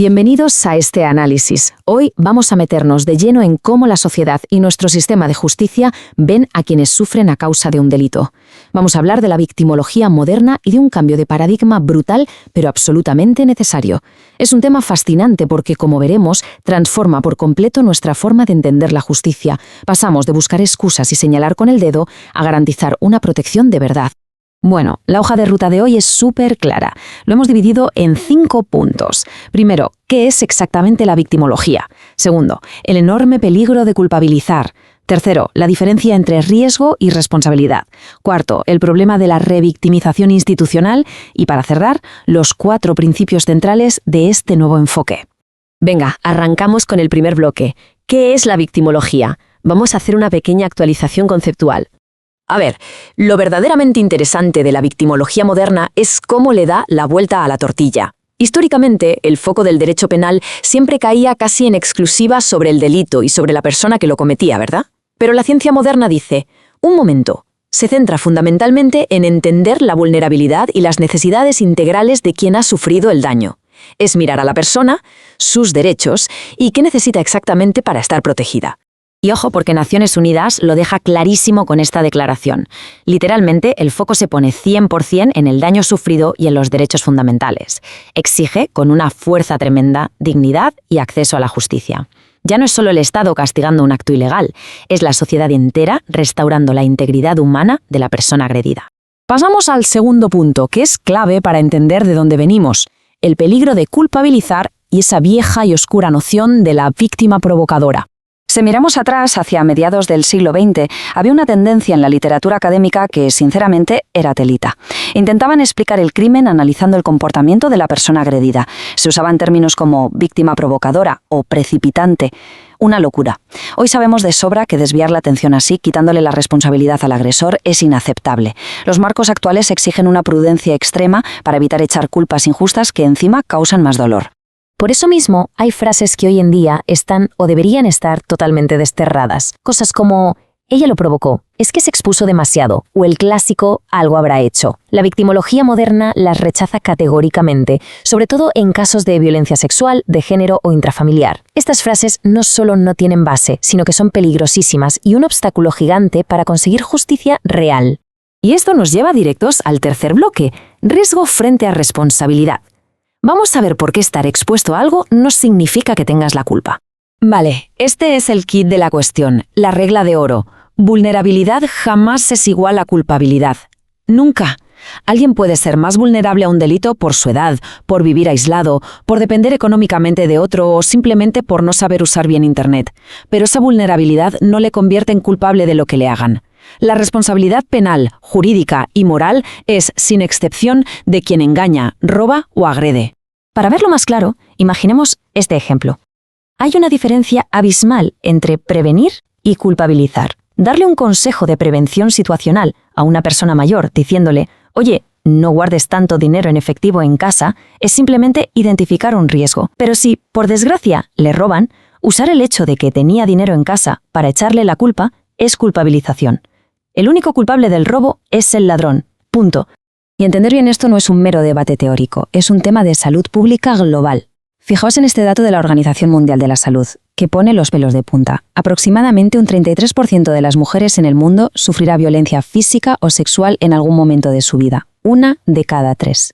Bienvenidos a este análisis. Hoy vamos a meternos de lleno en cómo la sociedad y nuestro sistema de justicia ven a quienes sufren a causa de un delito. Vamos a hablar de la victimología moderna y de un cambio de paradigma brutal, pero absolutamente necesario. Es un tema fascinante porque, como veremos, transforma por completo nuestra forma de entender la justicia. Pasamos de buscar excusas y señalar con el dedo a garantizar una protección de verdad. Bueno, la hoja de ruta de hoy es súper clara. Lo hemos dividido en 5 puntos. Primero, ¿qué es exactamente la victimología? Segundo, el enorme peligro de culpabilizar. Tercero, la diferencia entre riesgo y responsabilidad. Cuarto, el problema de la revictimización institucional. Y para cerrar, los 4 principios centrales de este nuevo enfoque. Venga, arrancamos con el primer bloque. ¿Qué es la victimología? Vamos a hacer una pequeña actualización conceptual. A ver, lo verdaderamente interesante de la victimología moderna es cómo le da la vuelta a la tortilla. Históricamente, el foco del derecho penal siempre caía casi en exclusiva sobre el delito y sobre la persona que lo cometía, ¿verdad? Pero la ciencia moderna dice, un momento, se centra fundamentalmente en entender la vulnerabilidad y las necesidades integrales de quien ha sufrido el daño. Es mirar a la persona, sus derechos y qué necesita exactamente para estar protegida. Y ojo, porque Naciones Unidas lo deja clarísimo con esta declaración. Literalmente, el foco se pone 100% en el daño sufrido y en los derechos fundamentales. Exige, con una fuerza tremenda, dignidad y acceso a la justicia. Ya no es solo el Estado castigando un acto ilegal, es la sociedad entera restaurando la integridad humana de la persona agredida. Pasamos al segundo punto, que es clave para entender de dónde venimos: el peligro de culpabilizar y esa vieja y oscura noción de la víctima provocadora. Si miramos atrás, hacia mediados del siglo XX, había una tendencia en la literatura académica que, sinceramente, era telita. Intentaban explicar el crimen analizando el comportamiento de la persona agredida. Se usaban términos como víctima provocadora o precipitante. Una locura. Hoy sabemos de sobra que desviar la atención así, quitándole la responsabilidad al agresor, es inaceptable. Los marcos actuales exigen una prudencia extrema para evitar echar culpas injustas que encima causan más dolor. Por eso mismo, hay frases que hoy en día están o deberían estar totalmente desterradas. Cosas como, ella lo provocó, es que se expuso demasiado, o el clásico, algo habrá hecho. La victimología moderna las rechaza categóricamente, sobre todo en casos de violencia sexual, de género o intrafamiliar. Estas frases no solo no tienen base, sino que son peligrosísimas y un obstáculo gigante para conseguir justicia real. Y esto nos lleva directos al tercer bloque, riesgo frente a responsabilidad. Vamos a ver por qué estar expuesto a algo no significa que tengas la culpa. Vale, este es el kit de la cuestión, la regla de oro. Vulnerabilidad jamás es igual a culpabilidad. Nunca. Alguien puede ser más vulnerable a un delito por su edad, por vivir aislado, por depender económicamente de otro o simplemente por no saber usar bien Internet. Pero esa vulnerabilidad no le convierte en culpable de lo que le hagan. La responsabilidad penal, jurídica y moral es, sin excepción, de quien engaña, roba o agrede. Para verlo más claro, imaginemos este ejemplo. Hay una diferencia abismal entre prevenir y culpabilizar. Darle un consejo de prevención situacional a una persona mayor diciéndole, oye, no guardes tanto dinero en efectivo en casa, es simplemente identificar un riesgo. Pero si, por desgracia, le roban, usar el hecho de que tenía dinero en casa para echarle la culpa es culpabilización. El único culpable del robo es el ladrón. Punto. Y entender bien esto no es un mero debate teórico, es un tema de salud pública global. Fijaos en este dato de la Organización Mundial de la Salud, que pone los pelos de punta. Aproximadamente un 33% de las mujeres en el mundo sufrirá violencia física o sexual en algún momento de su vida. 1 de cada 3.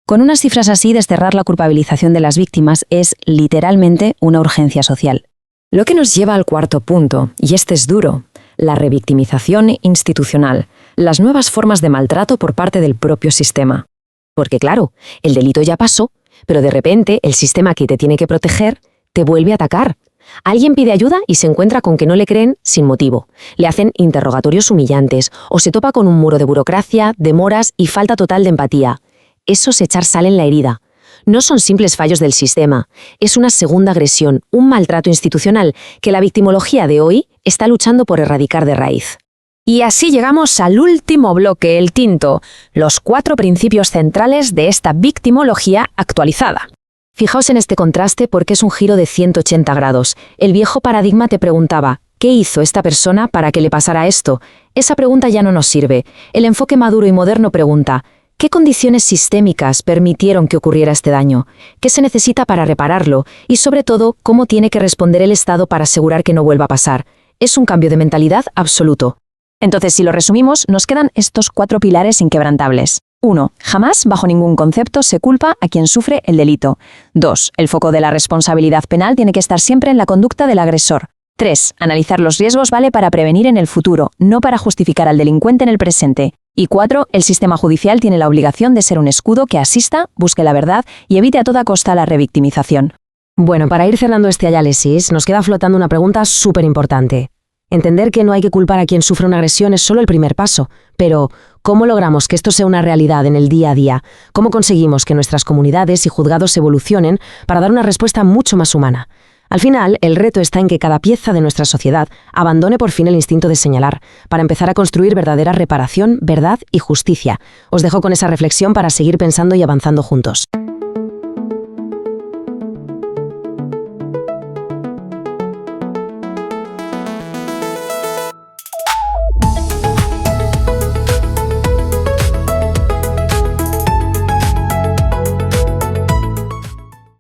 Con unas cifras así, desterrar la culpabilización de las víctimas es, literalmente, una urgencia social. Lo que nos lleva al cuarto punto, y este es duro: la revictimización institucional, las nuevas formas de maltrato por parte del propio sistema. Porque claro, el delito ya pasó, pero de repente el sistema que te tiene que proteger te vuelve a atacar. Alguien pide ayuda y se encuentra con que no le creen sin motivo. Le hacen interrogatorios humillantes o se topa con un muro de burocracia, demoras y falta total de empatía. Eso es echar sal en la herida. No son simples fallos del sistema, es una segunda agresión, un maltrato institucional que la victimología de hoy está luchando por erradicar de raíz. Y así llegamos al último bloque, el quinto, los 4 principios centrales de esta victimología actualizada. Fijaos en este contraste porque es un giro de 180 grados. El viejo paradigma te preguntaba, ¿qué hizo esta persona para que le pasara esto? Esa pregunta ya no nos sirve. El enfoque maduro y moderno pregunta, ¿Qué condiciones sistémicas permitieron que ocurriera este daño? ¿Qué se necesita para repararlo? Y sobre todo, ¿cómo tiene que responder el Estado para asegurar que no vuelva a pasar? Es un cambio de mentalidad absoluto. Entonces, si lo resumimos, nos quedan estos 4 pilares inquebrantables. 1. Jamás, bajo ningún concepto, se culpa a quien sufre el delito. 2. El foco de la responsabilidad penal tiene que estar siempre en la conducta del agresor. 3. Analizar los riesgos vale para prevenir en el futuro, no para justificar al delincuente en el presente. Y 4. El sistema judicial tiene la obligación de ser un escudo que asista, busque la verdad y evite a toda costa la revictimización. Bueno, para ir cerrando este análisis, nos queda flotando una pregunta súper importante. Entender que no hay que culpar a quien sufre una agresión es solo el primer paso, pero ¿cómo logramos que esto sea una realidad en el día a día? ¿Cómo conseguimos que nuestras comunidades y juzgados evolucionen para dar una respuesta mucho más humana? Al final, el reto está en que cada pieza de nuestra sociedad abandone por fin el instinto de señalar, para empezar a construir verdadera reparación, verdad y justicia. Os dejo con esa reflexión para seguir pensando y avanzando juntos.